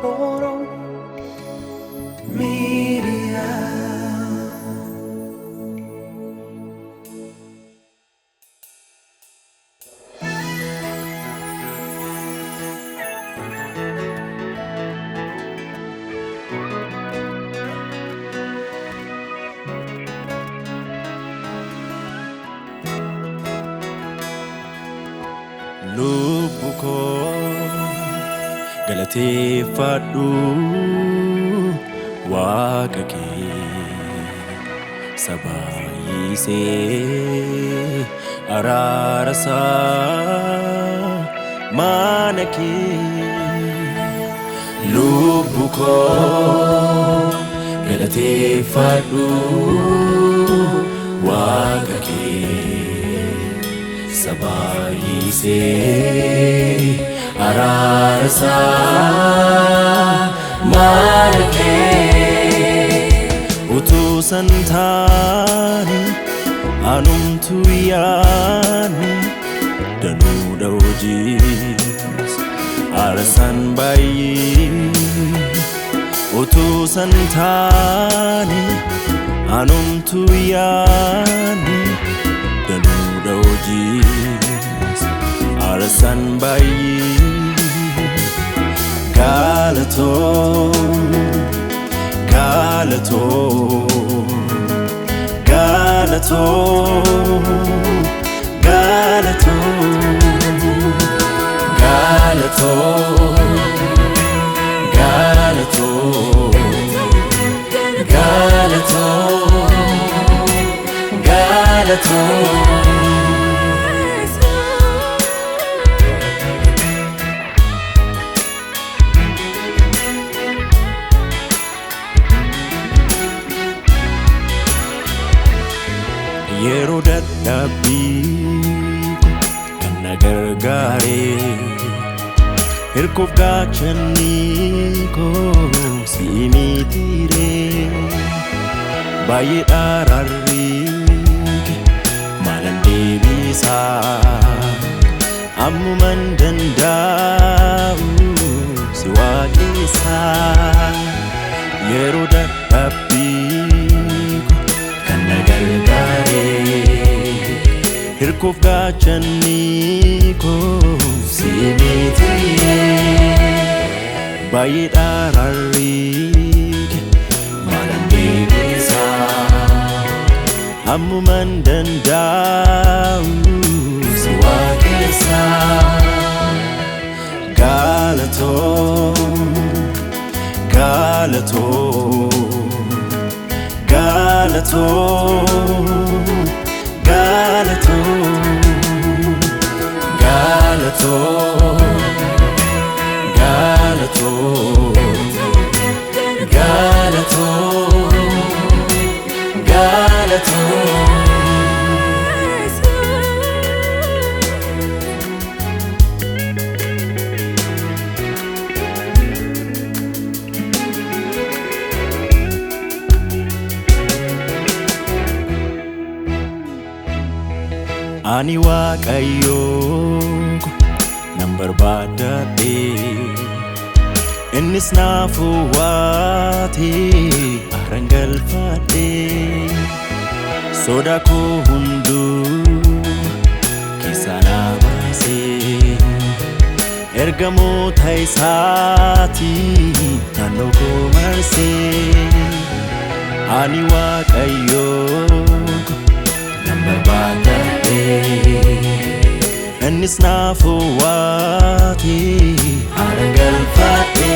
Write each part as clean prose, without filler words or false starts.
Oro Media. Lubuko galateeffadhu Waaqa kee sabaayisee araara isaa mana kee Lubuko galateeffadhu Waaqa kee sabaayisee araara isaa mana kee utuu santaani anumtu yaani danuudha hojiis aarsan baay'ee utuu santaani anumtu yaani danuudha hojiis aarsan baay'ee Galatoo Galatoo Galatoo Galatoo Galatoo Galatoo Galatoo Galatoo Yeroo dadhabbii kan na gargaare hirkoof gaachanii koo si'i mitiire baay'ee dhaararrii maalan deebisaa ammuman danda'u si waaqessaa yeroo dadhabbii kan na gargaare hirkoof gaachanii koo si'i mitiire baay'ee dhaararrii maalan deebisaa ammuman danda'u si waaqessaa Galatoo Galatoo Galatoo Galatoo Galatoo Galatoo Galatoo Galatoo Ani Waaqayyoo nan barbaadadhe innis naaf waatee aaraan galfadhe sodaa koo hunduu keessaa na baasee ergamoota isaatii naannoo koo marsee ani Waaqayyoo nan barbaadadhe innis naaf waatee aaraan galfadhe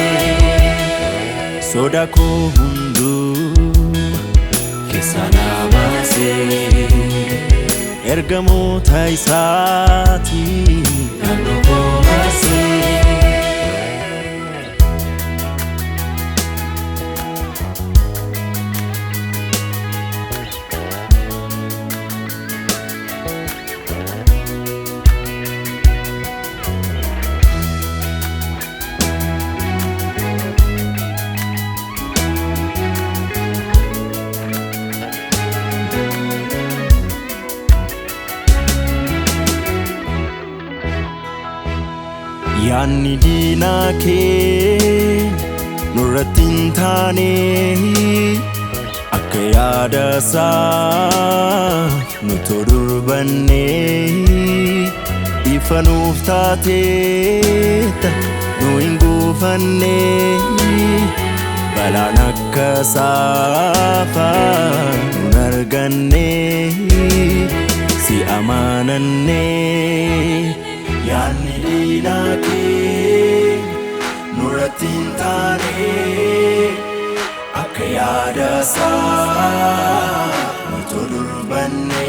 sodaa koo hunduu keessaa na baasee ergamoota isaatii naannoo koo marsee Yaanni diinaa kee nurratti hin taane akka yaada isaa nuti durbanne ifa nuuf taateetta nu hin gufanne balaan akka saafaa nun arganne si amananne yaanni diinaa kee nurratti hin taane akka yaada isaa nuti durbanne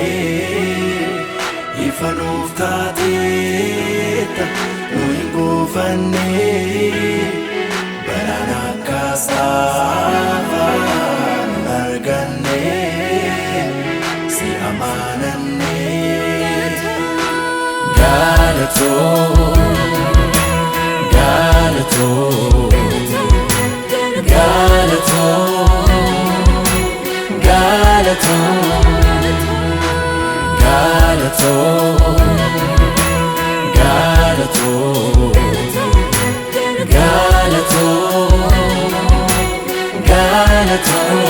ifa nuuf taateetta nu hin gufanne balaan akka saafaa nun arganne si amananne Galatoo Galatoo Galatoo Galatoo Galatoo Galatoo Galatoo